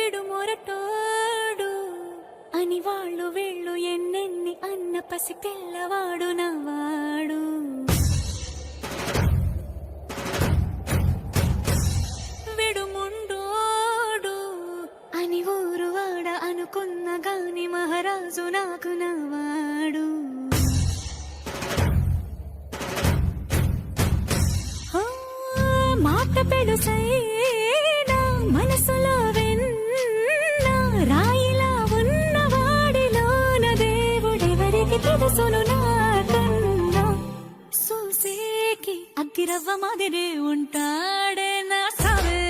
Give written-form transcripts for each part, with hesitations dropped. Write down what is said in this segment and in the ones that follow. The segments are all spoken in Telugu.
విడు మొరటోడు అని వాళ్ళు వీళ్ళు ఎన్నెన్ని అన్న పసి పిల్లవాడు నవాడు. విడు ముండోడు అని ఊరు వాడ అనుకున్న గాని మహారాజు నాకు నవాడు. మాట పెడుసైనా మనసులో వెన్న రాయిలా ఉన్నవాడిలోన దేవుడెవరికి తెలుసును నాకన్నా. సూసేకి అగ్గిరవ్వ మాదిరే ఉంటాడే నా సావే.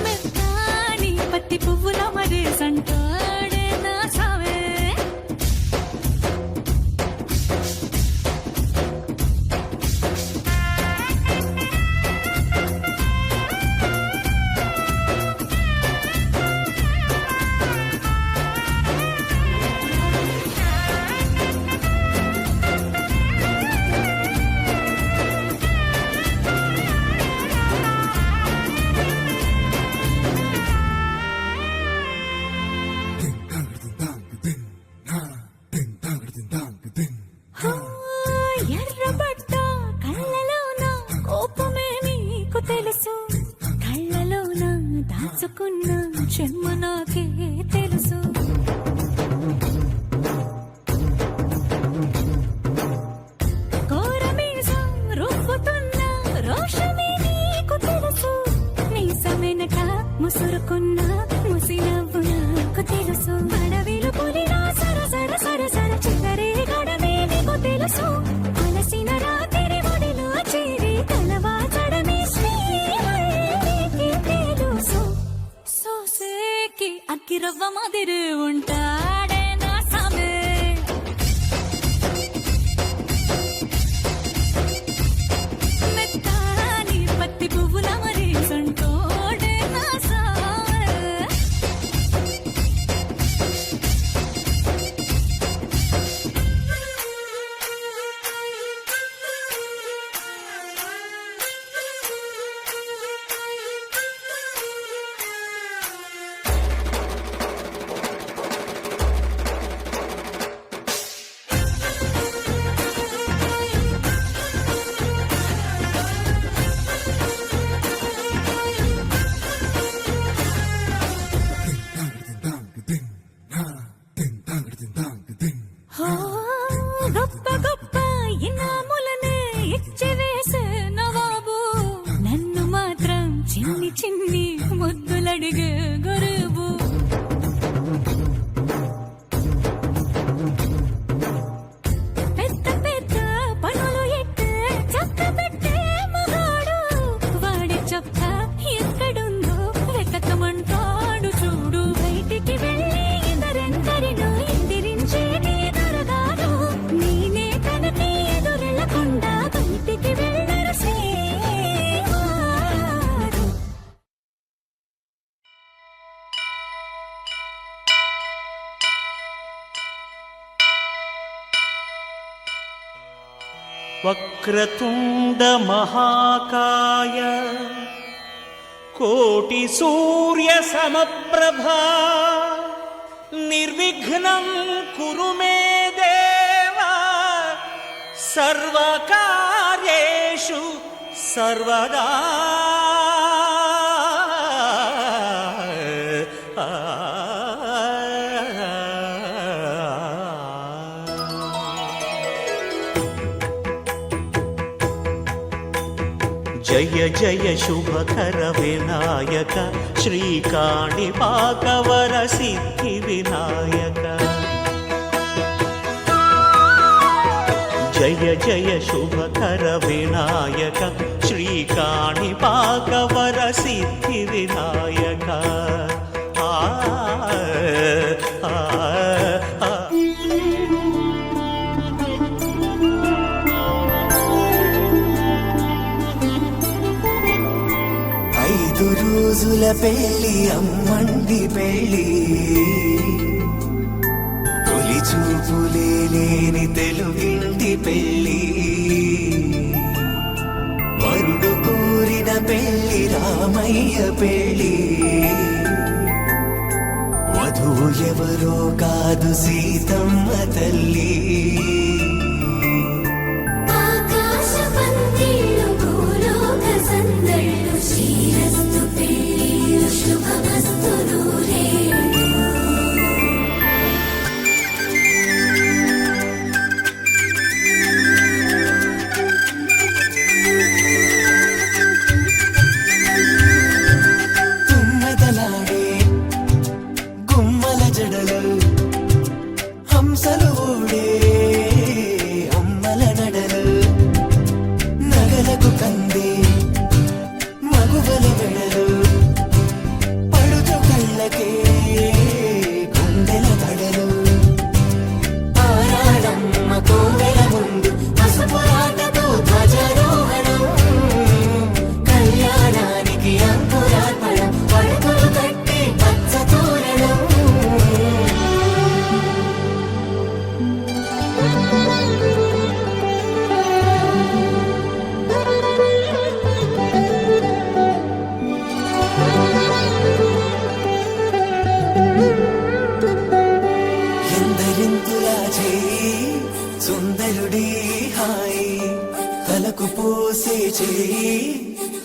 మెత్తాని పత్తి పువ్వుల మరే సంటాడే నా సావే. ఎర్రబట్ట కళ్ళలోన కోపమే నీకు తెలుసు, కళ్ళలోన దాచుకున్న చెమ్మ నాకే తెలుసు. కోరమీసం రువ్వుతున్న రోషమే నీకు తెలుసు, మీసమెనక ముసురుకున్న ముసినవ్వు నాకు తెలుసు. అడవిలు పులినా సరసర సరసర చివరే గడమే నీకు తెలుసు. అలసిన రాత్రి ఒడిలో చేరి కలవాచడమే శ్రీకి తెలుసు. సోసేకి అగ్గిరవ్వ మాదిరి ఉంటాడే నా సామే. మెత్తాని పత్తి పువ్వుల మరి సంటోడే నా సామే. గొప్ప గొప్ప ఇనాములనే ఇచ్చివేసే నవాబు, నన్ను మాత్రం చిన్ని చిన్ని ముద్దులడిగే గురువు. పెద్ద పెద్ద పనులు ఎట్టే చక్క పెట్టే మగాడు, వాడి చొక్క ఎక్కడుందో వెతకమంటాడు చూడు. బయటికి వెళ్ళి ఇద్దరెందరినో ఎదిరించే దొరగాడు, నేనే తనకి ఎదురెళ్ళకుండా బయటికి వెళ్ళరు శ్రీవారు. వక్రతుండ మహాకాయ కోటి సూర్య సమప్రభా నిర్విఘ్నం కురు మే దేవా సర్వకార్యేషు సర్వదా. జయ జయ శుభకర వినాయక శ్రీకాణిపాకవర సిద్ధి వినాయక. జయ జయ శుభకర వినాయక శ్రీకాణిపాకవర సిద్ధి వినాయక. ఆ రోజుల పెళ్లి అమ్మండి పెళ్లి, తొలి చూపులే లేని తెలుగింటి పెళ్లి. వరుడు కోరి రామయ్య పెళ్ళి వధువు ఎవరో కాదు సీతమ్మ తల్లి ఆకాశ పందిళ్ళు భూలోక సందళ్ళు శ్రీరస్తు పెళ్ళిళ్ళు శుభమస్తు నూరేళ్ళు తుమ్మెదలాడే గుమ్మల జడలు హంసలు ఊడే అమ్మల నడలు నగలకు కంది మగువల వెడలు పడుచు కళ్ళకే గుండెల పడలు ఆరాడమ్మ కోవెల ముందు పసుపు రాటతో ధ్వజారోహణం కళ్యాణానికి అంకురార్పణం పడుకులు కట్టి పచ్చ తోరణం ఎందరింతులా చేయి సుందరుడి హాయి తలకు పోసే చేయి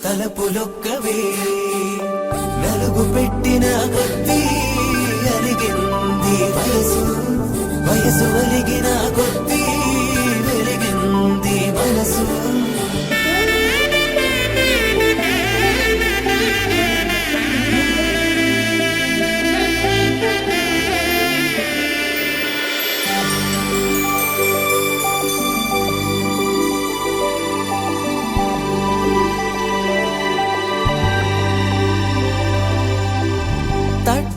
తలపులొక్కవే నలుగు పెట్టిన కొద్దీ అలిగింది వయసు వయసు అలిగిన కొద్దీ వెలిగింది మనసు తట్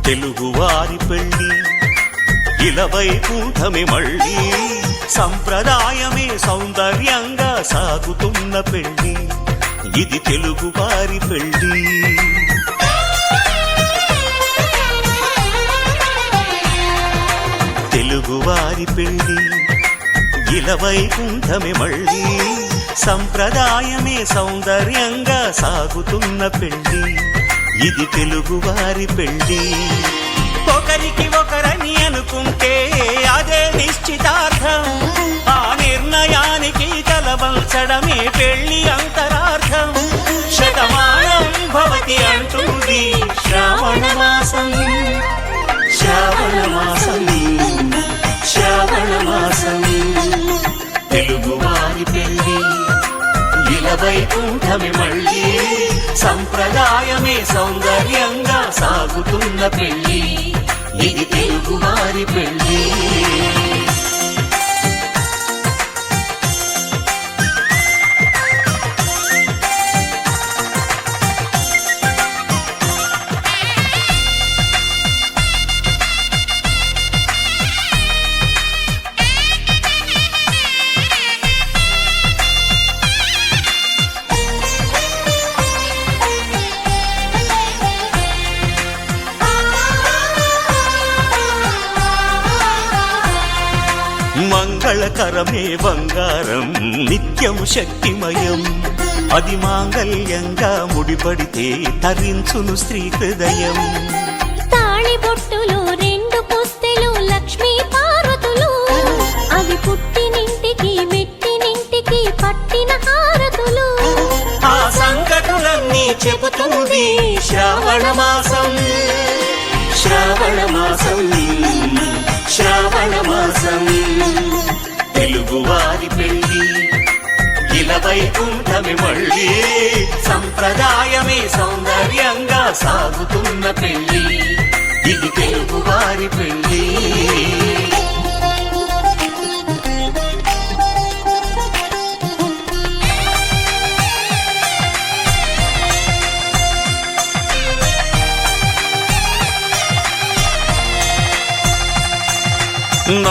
తెలుగువారి పెళ్ళి ఇలవైకుంఠమే మళ్ళీ సంప్రదాయమే సౌందర్యంగా సాగుతున్న పెళ్ళి ఇది తెలుగువారి పెళ్ళి తెలుగువారి పెళ్ళి ఇలవైకుంఠమే మళ్ళీ సంప్రదాయమే సౌందర్యంగా సాగుతున్న పెళ్ళి ఇది తెలుగువారి పెళ్ళి ఒకరికి ఒకరని అనుకుంటే అదే నిశ్చితార్థం ఆ నిర్ణయానికి తలవంచడమే పెళ్లి అంతరార్థం శతమానం భవతి అంటుంది శ్రావణ మాసం శ్రావణ మాసం శ్రావణ మాసం తెలుగువారి పెళ్ళి ఇలవైకుంఠమే మళ్ళీ సంప్రదాయమే సౌందర్యంగా సాగుతున్న పెళ్ళి ఇది తెలుగువారి పెళ్ళి మంగళకరమే బంగారం నిత్యం శక్తిమయం అది మాంగళ్యంగా ముడిపడితే తరించును స్త్రీ హృదయం తాళిబొట్టులు రెండు పుస్తెలు లక్ష్మీ పార్వతులు అవి పుట్టినింటికి మెట్టినింటికి పట్టిన హారతులు ఆ సంకటులన్నీ చెబుతుంది శ్రావణ మాసం శ్రావణ మాసం శ్రావణ మాసం తెలుగువారి పెళ్ళి ఇలవైకుంఠమే మళ్ళీ సంప్రదాయమే సౌందర్యంగా సాగుతున్న పెళ్ళి ఇది తెలుగువారి పెళ్ళి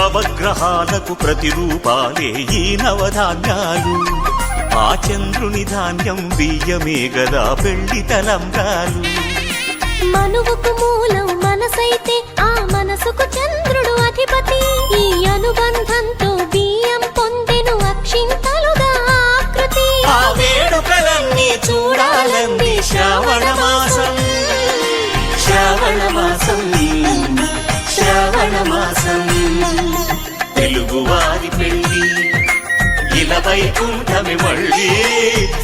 నవగ్రహాలకు ప్రతిరూపాలే ఈ నవధాన్యాలు. ఆ చంద్రుని ధాన్యం బియ్యమే గదా పెళ్లి తలంబ్రాలు. మనువుకు మూలం మనసైతే ఆ మనసుకు చంద్రుడు అధిపతి. ఈ అనుబంధంతో బియ్యం పొందెను అక్షింతలుగా ఆకృతి. ఆ వేడుకలన్నీ చూడాలంది శ్రావణ మాసం, శ్రావణ మాసం, శ్రావణ మాసం. తెలుగువారి పెళ్లి ఇలా వైకుంఠమి మళ్ళీ,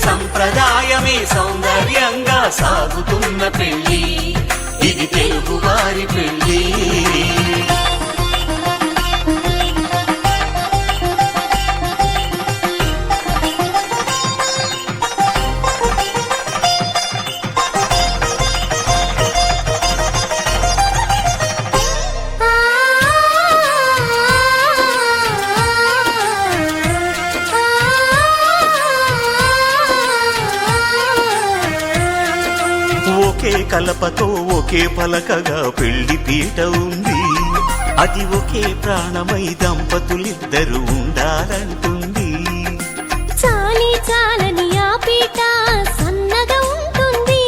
సంప్రదాయమే సౌందర్యంగా సాగుతున్న పెళ్లి. ఇది తెలుగువారి పెళ్లి. ఒకే కలపతో ఒకే పలకగా పెళ్లి పీట ఉంది. అది ఒకే ప్రాణమై దంపతులిద్దరు ఉండాలంటుంది. చాలి చాలని ఆ పీట సన్నగా ఉంటుంది.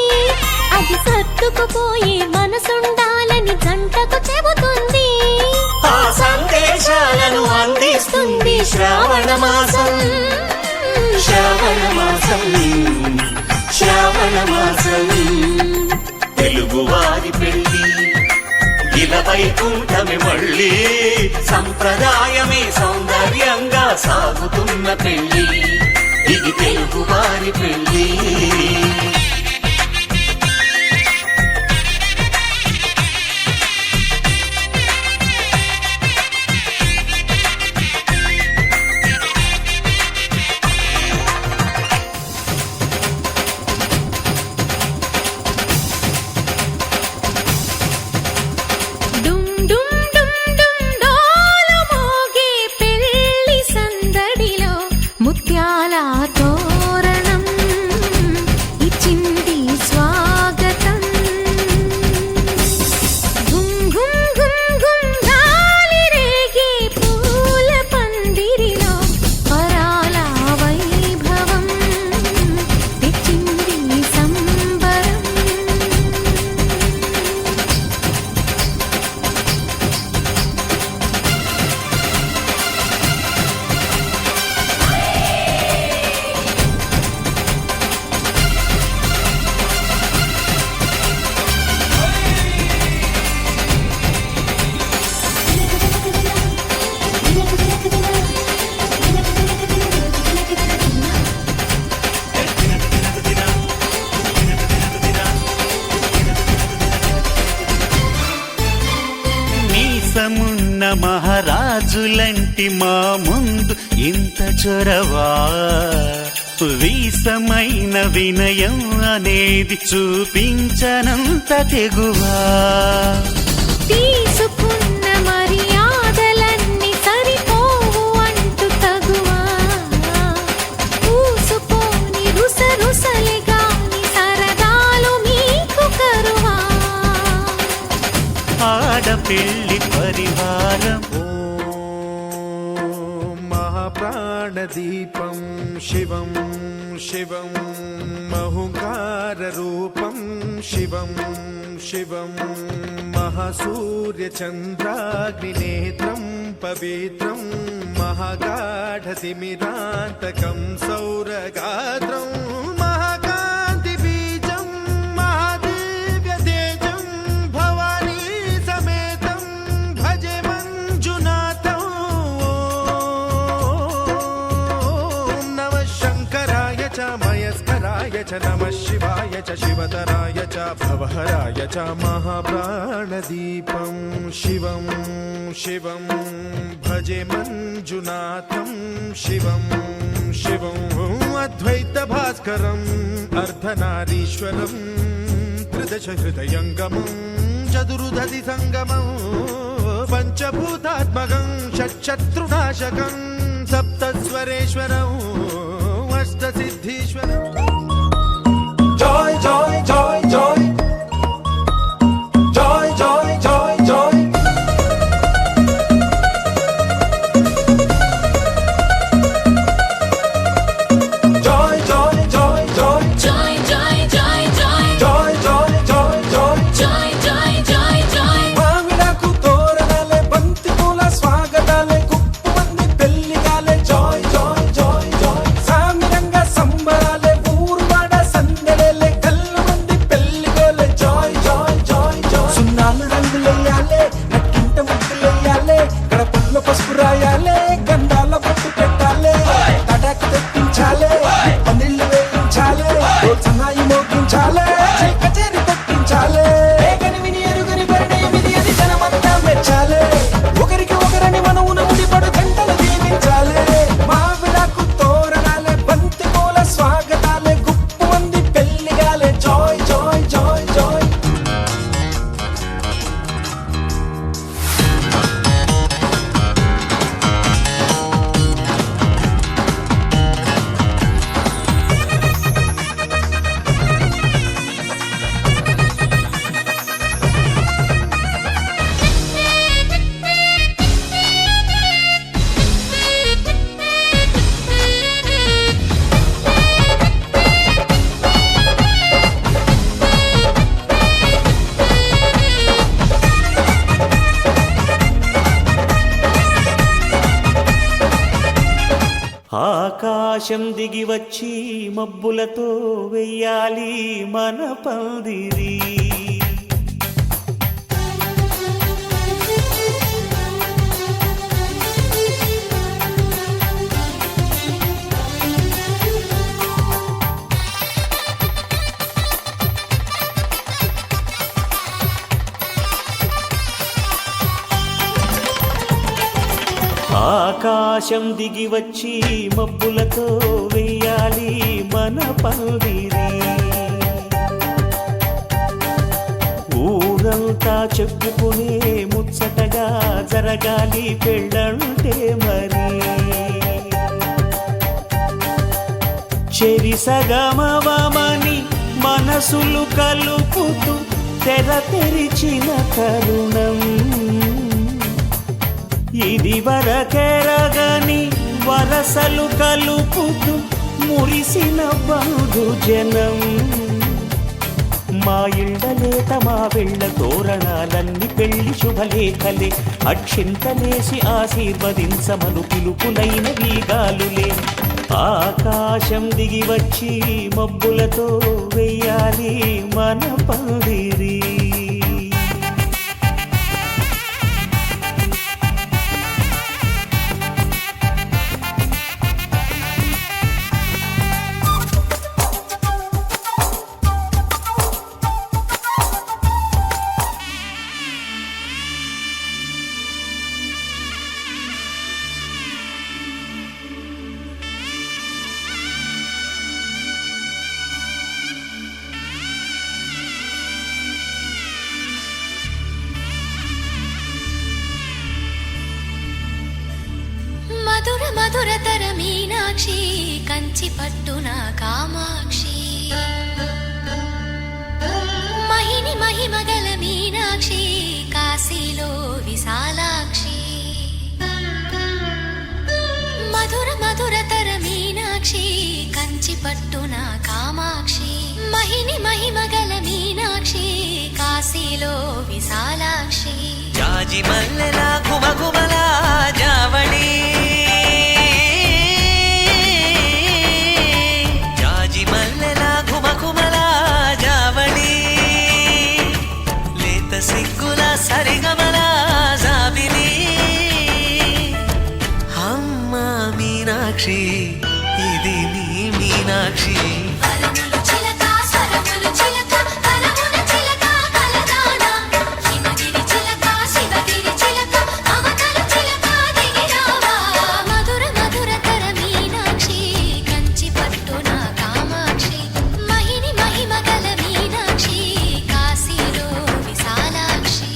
అది సర్దుకుపోయే మనసుండాలని జంటకు చెబుతుంది. ఆ సందేశాలను అందిస్తుంది శ్రావణ మాసం, శ్రావణ మాసం, శ్రావణ మాసం. తెలుగువారి పెళ్లి ఇలా వైకుంఠమి మళ్ళీ, సంప్రదాయమే సౌందర్యంగా సాగుతున్న పెళ్లి. ఇది తెలుగువారి పెళ్లి. డుమ్ డుమ్ డుమ్ డుమ్ డోలు మోగే పెళ్లి సందడిలో ముత్యాల తోరణం ఇచ్చింది స్వాగతం. గుమ్ గుమ్ గుమ్ గుమ్ గాలి రేగే పూల పందిరిలో పరాల వైభవం తెచ్చింది సంబరం. మీసమున్న మహారాజులంటి మా ముందు ఇంత చొరవా, వీసమైన వినయం అనేది చూపించనంత తెగువా. తీసుకున్న మర్యాదలన్నీ సరిపోవు అంటూ తగువా. పూసుకొని రుసరుసలే గాని సరదాలు మీకు కరువా. ఆడపెళ్లి పరివారం మహాప్రాణదీపం శివం శివం మహుంకారరూపం శివం శివం మహాసూర్యచంద్రాగ్నినేత్రం పవిత్రం మహాగాఢతిమిరాంతకం సౌరగాత్రం మహాకాంతిబీజం మహాదివ్యతేజం భవానీ సమేతం భజే మంజునాథం. ఓం నమః శంకరాయ చ మయస్కరాయ చ నమః శివాయ చ శివతరాయ చ భవహరాయ చ మహాప్రాణదీపం శివం శివం భజే మంజునాథం శివం శివం అద్వైత భాస్కరం అర్ధనారీశ్వరం త్రిదశ హృదయంగమం చతురుదధి సంగమం పంచభూతాత్మకం షట్శత్రునాశకం సప్తస్వరేశ్వరం అష్టసిద్ధీశ్వరం. Joy, joy, joy, joy. Joy, joy, joy, joy. ఆకాశం దిగి వచ్చి మబ్బులతో వెయ్యాలి మన పందిరి. ఆకాశం దిగి వచ్చి మబ్బులతో వెయ్యాలి మన పందిరి. ఊరంతా చెప్పుకునే ముచ్చటగా జరగాలి పెళ్ళంటే మరి. చెరిసగమవమని మనసులు కలుపుతూ తెర తెరిచిన తరుణం. ఇది వరకెరగని వరసలు కలుపుతూ మురిసిన బంధుజనం. మా ఇళ్ళలేత మా వెళ్ళ తోరణాలన్నీ పెళ్లి శుభలేఖలే. అక్షింతలేసి ఆశీర్వదించమను పిలుపులైన వీగాలులే. ఆకాశం దిగి వచ్చి మబ్బులతో వెయ్యాలి మన పందిరి. మధుర మధురతర మీనాక్షి కంచి పట్టున కామాక్షి. మహిని మహిమగల మీనాక్షి కాశీలో విశాలాక్షి. మధుర మధురతర మీనాక్షి కంచి పట్టున కామాక్షి. మహిని మహిమగల మీనాక్షి కాశీలో విశాలాక్షి. జాజి మల్లెలా గుమగుమలా జావళి. జాజి మల్లెలా గుమగుమలా జావళి. లేత సిగ్గుల సరిగమల జాబిలి. అమ్మ మీనాక్షి ఇది నీ మీనాక్షి. వరములు చిలక స్వరములు చిలక కలమున చిలక కలదాన. హిమగిరి చిలక శివగిరి చిలక అవతల చిలక దిగిరావా. మధుర మధురతర మీనాక్షి కంచి పట్టున కామాక్షి. మహిని మహిమగల మీనాక్షి కాశీలో విశాలాక్షి.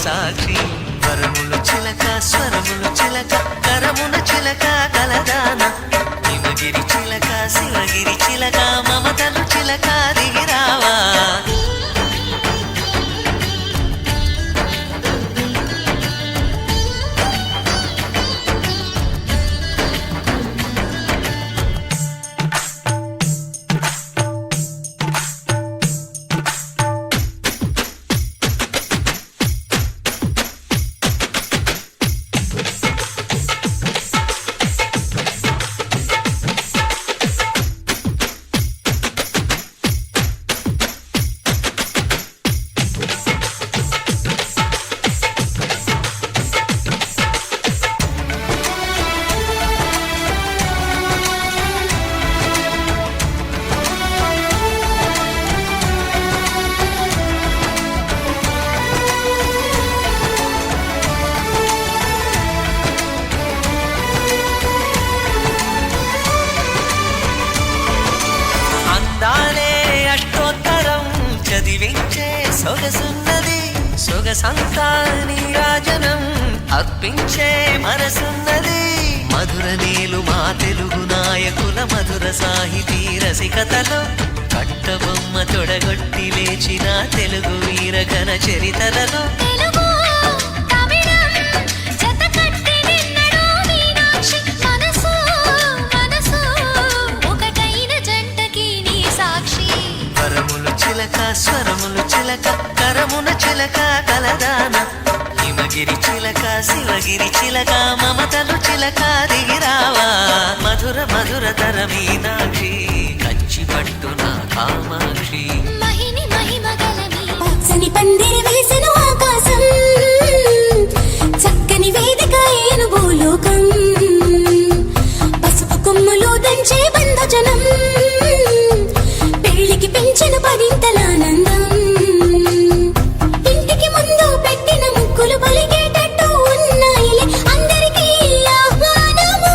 సాక్షి. వరములు చిలక స్వరములు చిలక కరమున చిలక కలదాన. హిమగిరి చిలక శివగిరి చిలక మమతలు చిలక దిగిరావా. సొగసున్నది సొగసంతా నీరాజనం అర్పించే మనసున్నది మధుర నీలు మా తెలుగు నాయకుల మధుర సాహితీ రసికతలో కట్టబొమ్మ తొడగొట్టి లేచిన తెలుగు వీరగణ చరితలలో తెలుగు తమిళం జతకట్టి నిన్నడు మీనాక్షి మనసు మనసు ఒకటైన జంటకి నీ సాక్షి వరములు చిలక స్వరములు చిలక కరమున చిలక కలదాన హిమగిరి చిలక శివగిరి చిలక మమతలు చిలక దిగిరావా మధుర మధుర తర మీనాక్షి కంచి పట్టున కామాక్షి మహిని మహిమగల పచ్చని పందిరి వేసిన ఆకాశం చక్కని వేదిక ఏను భూలోకం పసుపు కొమ్ములు దంచే బంధజనం పెళ్లికి పెంచిన పవింతలానందం ఇంటికి ముందు పెట్టిన ముక్కులు పలికేటట్టు ఉన్నాయిలే అందరికీ ఆహ్వానము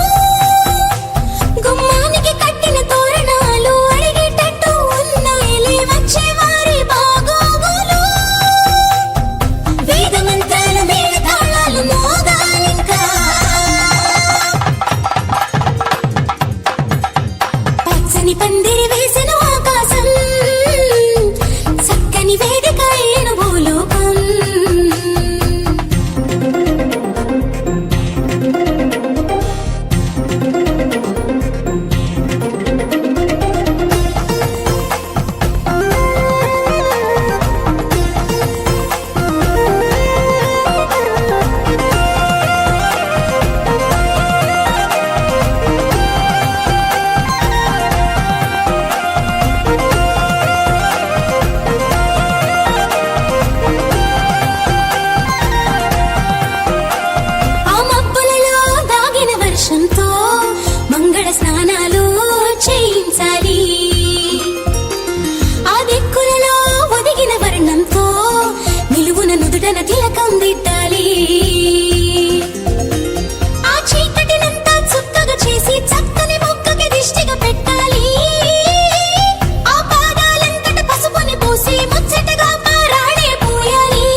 గుమ్మానికి కట్టిన తోరణాలు అడిగేటట్టు ఉన్నాయిలే వచ్చేవారి బాగోగులు వేద మంత్రాల మేళ తాళాలు మోగాలింకా పచ్చని పందిరి వేసిన ఆకాశం చక్కని వేదిక ఏను భూలోకం ఆ మబ్బులలో దాగిన వర్షంతో మంగళ స్నానాలు చేయించాలి ఆ దిక్కులలో ఒదిగిన వర్ణంతో నిలువున నుదుటన తిలకం దిద్దాలి ఆ చీకటినంతా చుక్కగా చేసి చక్కని మొక్కకి దిష్టిగా పెట్టాలి ఆ పాదాలంతట పసుపుని పూసి ముచ్చటగా పారాడే పోయాలి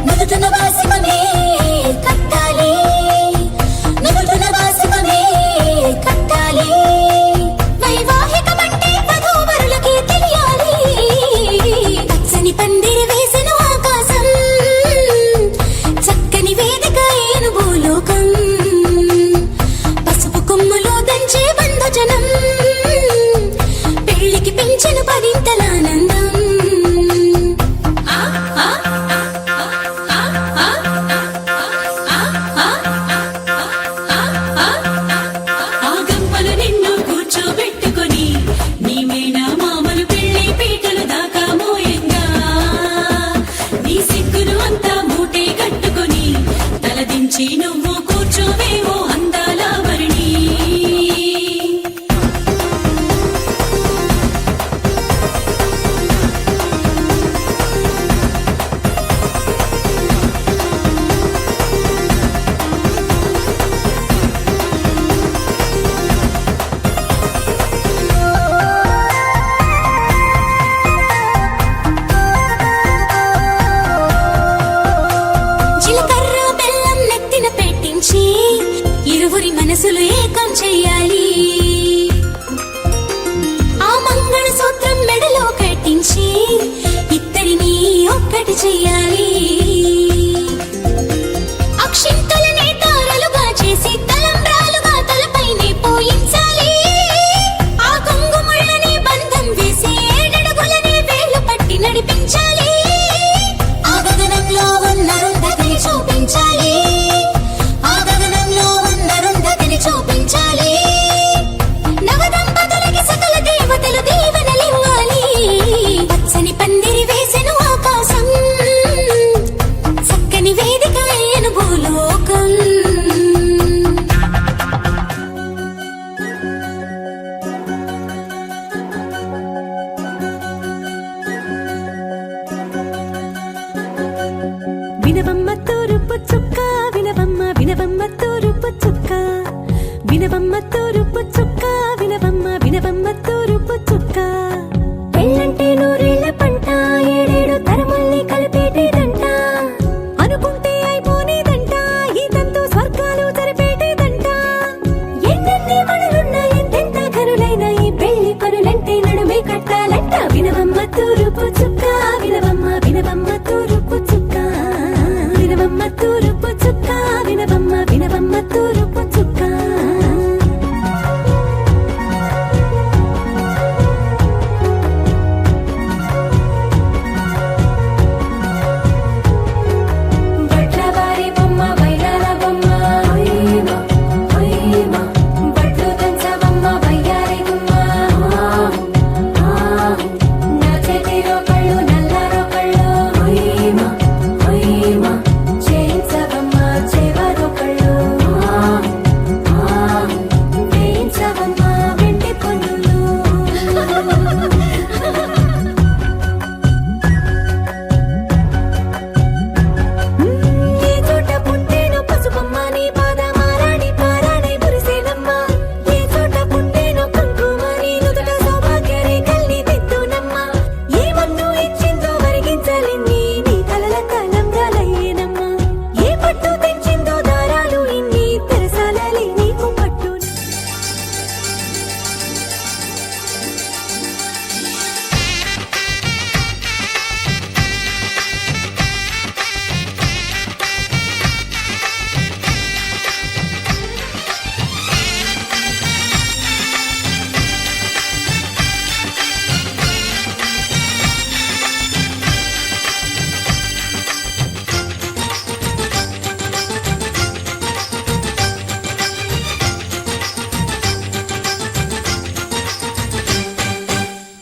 నుదుటన వాసిమనే కట్టాలి నుదుటన వాసిమనే కట్టాలి వైవాహికమంటే వధూవరులకి తెలియాలి పచ్చని పందిరి వేసిన ఆకాశం చక్కని వేదిక ఏను భూలోకం పసుపు కొమ్ములు దంచే బంధజనం పెళ్లికి పెంచిన పవింతలానందం ఆ గంపలు నిన్ను కూర్చోబెట్టుకొని నీ మేన మామలు పెళ్లి పీటలు దాకా మోయంగా నీ సిగ్గును అంతా మూటే కట్టుకొని తలదించి నువ్వు కూర్చోవేవో అందాల వరిణి జీలకర్ర బెల్లం నెత్తిన పెట్టించి ఇరువురి మనసులు ఏకం చెయ్యాలి ఆ మంగళ సూత్రం మెడలో కట్టించి ఇద్దరిని ఒక్కటి చెయ్యాలి అక్షింతలనే తారలుగా చేసి తలంబ్రాలుగా తలపైనే పోయించాలి ఆ కుంగుముళ్ళని బంధం వేసి ఏడడుగులని వేళ్లు పట్టి నడిపించాలి ఆ గగనంలో ఉన్న రుంధతిని చూపించాలి ఆ గగనంలో ఉన్న రుంధతిని చూపించాలి నవదంపతులకి సకల దేవతలు దీవెనలివ్వాలి పచ్చని పందిరి వేసిన ఆకాశం చక్కని వేదిక ఏను భూలోకం వినవమ్మ తూరుపు చుక్క వినవమ్మ వినవమ్మ తూరుపు చుక్క వినవమ్మ తూరుపు చుక్క వినవమ్మ వినవమ్మ తూరుపు చుక్క పెళ్ళంటే నూరేళ్ల పంట ఏడ తూరుపు చుక్క వినవమ్మ వినవమ్మ తూరుపు చుక్క వినవమ్మ తూరుపు చుక్క వినవమ్మ వినవమ్మ తూరుపు చుక్క బట్లవారి బొమ్మ వైరాల బొమ్మ హొయ్యమా హొయ్యమా బట్లు దంచవమ్మ వయ్యారి గుమ్మ నా చేతిలో కళ్ళు నల్లారో కళ్ళు హొయ్యమా హొయ్యమా చేయించవమ్మ చేవారో కళ్ళు వేయించవమ్మ వెండి పన్నులు ఏ చోట పుట్టేను పసుపమ్మ నీ పాదమారాణి పారాణి మురిసేనమ్మ ఏ చోట పుట్టేను కుంకుమ నీ నుదుట సౌభాగ్య రేఖల్ని దిద్దునమ్మ ఏ మన్ను ఇచ్చిందో వరిగించలిన్ని నీ తలల తలంబ్రాలయ్యేనమ్మ ఏ పట్టు తెచ్చిందో దారాలు ఇన్ని తెరసాలలి నీకు పట్టు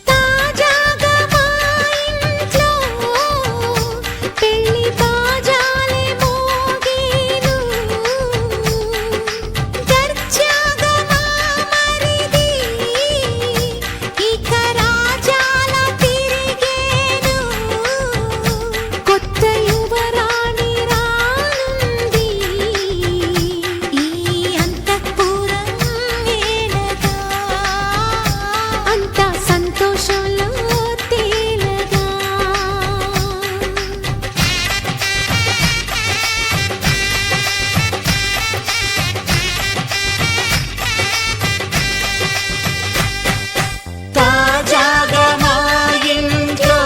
తాజాగా మా ఇంట్లో పెళ్లి బాజాలే మోగేను దర్జాగా మా మరిది ఇక రాజాల తిరిగేను కొత్త యువరాణి రానుంది ఈ అంతఃపురం ఏలగా అంతా సంతోషంలో తేలగా తాజాగా మా ఇంట్లో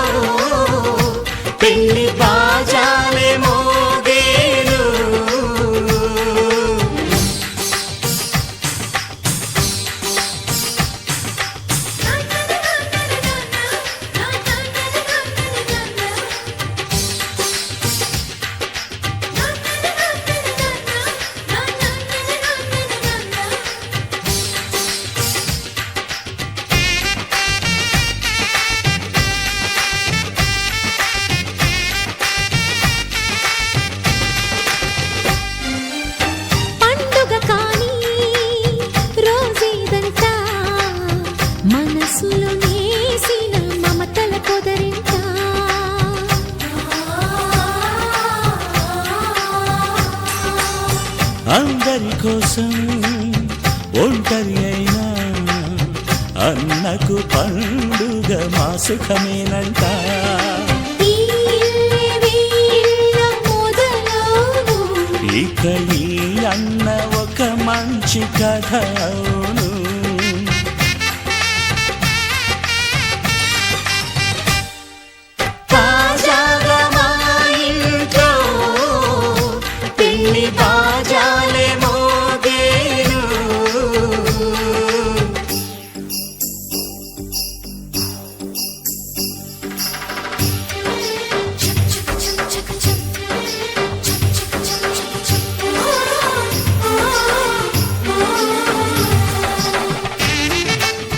పెళ్లి బాజాలే మోగేను పండుగ కాని రోజేదంతా మనసులో నేసిన మమతల పొదరింట అందరి కోసం ఒంటరి అయినా అన్నకు పండుగ మా సుఖమేనంట ఈ వీళ్ళ మొదలవును ఇక ఈ అన్న ఒక మంచి కథ అవును తాజాగా మా ఇంట్లో పెళ్లి బాజాలే మోగేను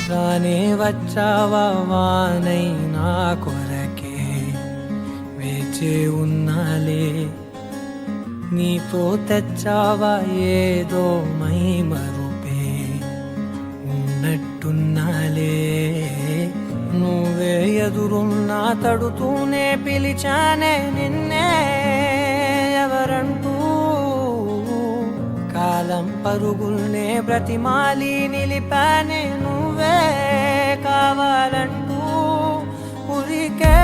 రానే వచ్చావా వానై నా కొరకే వేచే ఉన్నాలే నీతో తెచ్చావా ఏదో మై మరుపే ఉన్నట్టున్నాలే నువ్వే ఎదురున్నా తడుతూనే పిలిచానే నిన్నే ఎవరంటూ కాలం పరుగుల్నే బ్రతిమాలి నిలిపానే నువ్వే కావాలంటూ ఉరికే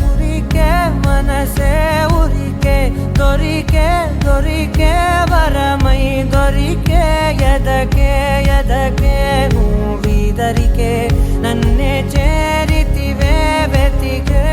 ఉరికే మనసే ఉరికే దొరికే దొరికే వరమై దొరికే ఎదకే ఎదకే నువ్విదరికే నన్నే చేరితివే వెతికే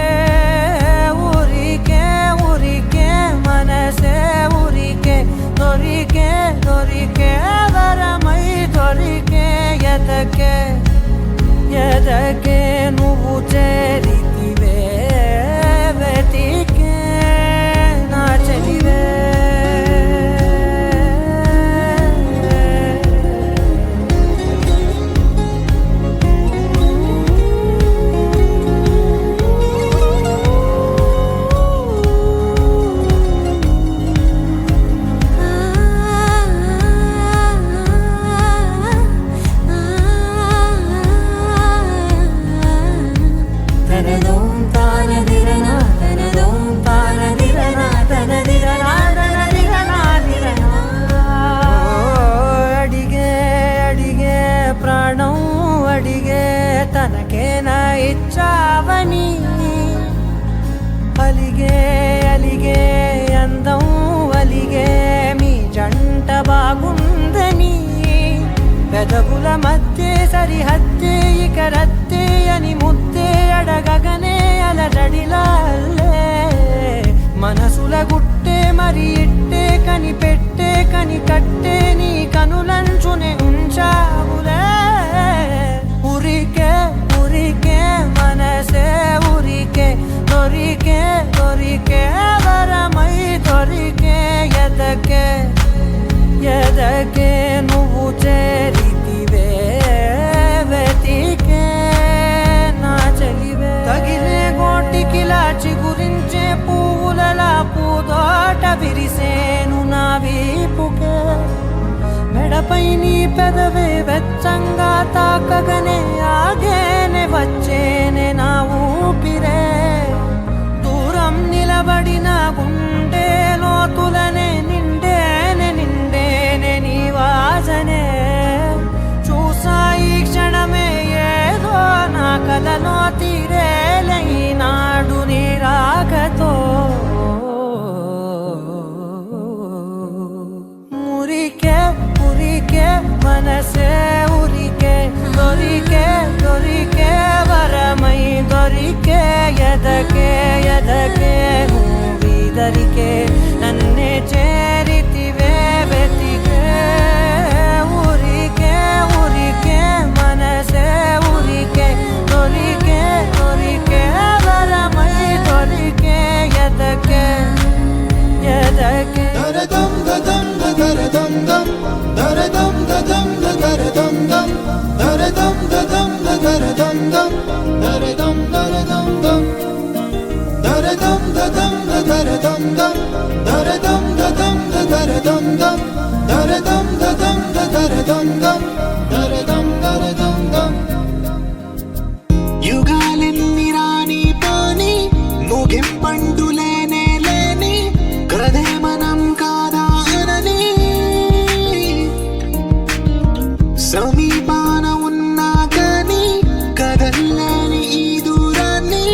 తనకేనా ఇచ్చావని అలిగే అలిగే అందం అలిగే మీ జంట బాగుందని పెదవుల మధ్య సరిహద్దే ఇక రద్దే అని ముద్దే అడగగనే అలజడిలాల్లే మనసుల గుట్టే మరి ఇట్టే కనిపెట్టే కని కట్టే నీ కనులంచునే ఉంచావులే ఉరికే ఉరికే మనసే ఉరికే దొరికే దొరికే వరమై దొరికే ఎదకే ఎదకే నువ్వు చేరితివే వెతికే నా చెలివే తగిలే గోటికిలా చిగురించే పువ్వులలా పూదోట విరిసేను నా వీపుకే మెడపై నీ పెదవే వెచ్చంగా తాకగనే ఆగేనే వచ్చేనే నా ఊపిరే దూరం నిలబడిన గుండె లోతులనే నిండేనే నిండేనే నీ వాసనే చూసా ఈ క్షణమే ఏదో నా కలలో తీరేలే ఈనాడు నీ రాకతో మురికే ఉరికే మనసే ఉరికే దొరికే దొరికే వరమై దొరికే ఎదకే ఎదకే మూవీదరికే నన్నే చేరితివే వెతికే ఉరికే ఉరికే మనసే ఉరికే దొరికే దొరికే వరమై దొరికే ఎదకే ఎదకే యుగాలెన్ని రాని పోని ముగింపండు లేనే లేని కదే మనం కాదా అనని సమీపాన ఉన్నా కానీ కదల్లేని ఈ దూరాన్ని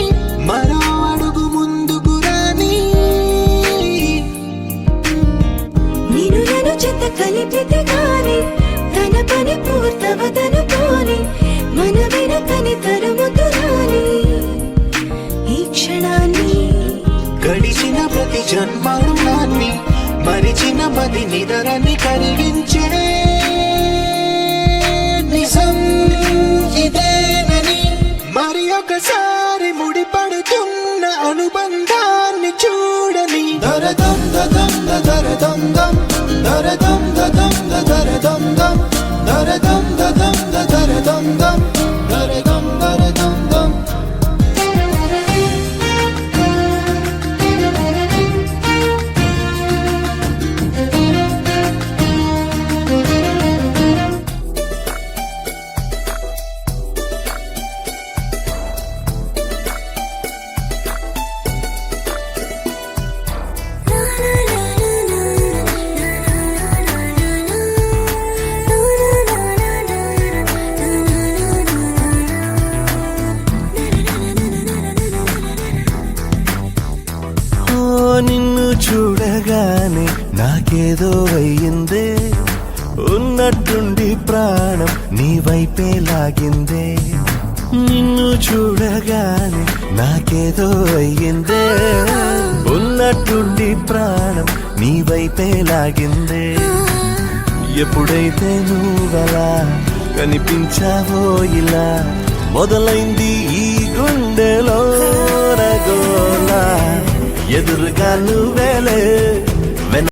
మరో అడుగు ముందుకు రాని నిన్ను నన్ను చెత్త కలిపితే గాని తన పని పూర్తవతను పోని మన వెనకని తరుముతురాని ఈ క్షణాన్ని గడిచిన ప్రతి జన్మరుణాన్ని మరిచిన మది నిదరని కలిగించే నిజం ఇదేనని మరి ఒకసారి ముడిపడుతున్న అనుబంధాన్ని చూడని దరదం దదం దరదం దం దరదం దదం దరదం దం దరదం దదం దరదం దం దరదం దరదం దం నిన్ను చూడగానే నాకేదో అయ్యిందే ఉన్నట్టుండి ప్రాణం నీ వైపే లాగిందే నిన్ను చూడగానే నాకేదో అయ్యిందే ఉన్నట్టుండి ప్రాణం నీ వైపే లాగిందే ఎప్పుడైతే నువ్వలా కనిపించావో ఇలా మొదలైంది ఈ గుండెలో రగోలా ఎదురుగా నువ్వేలే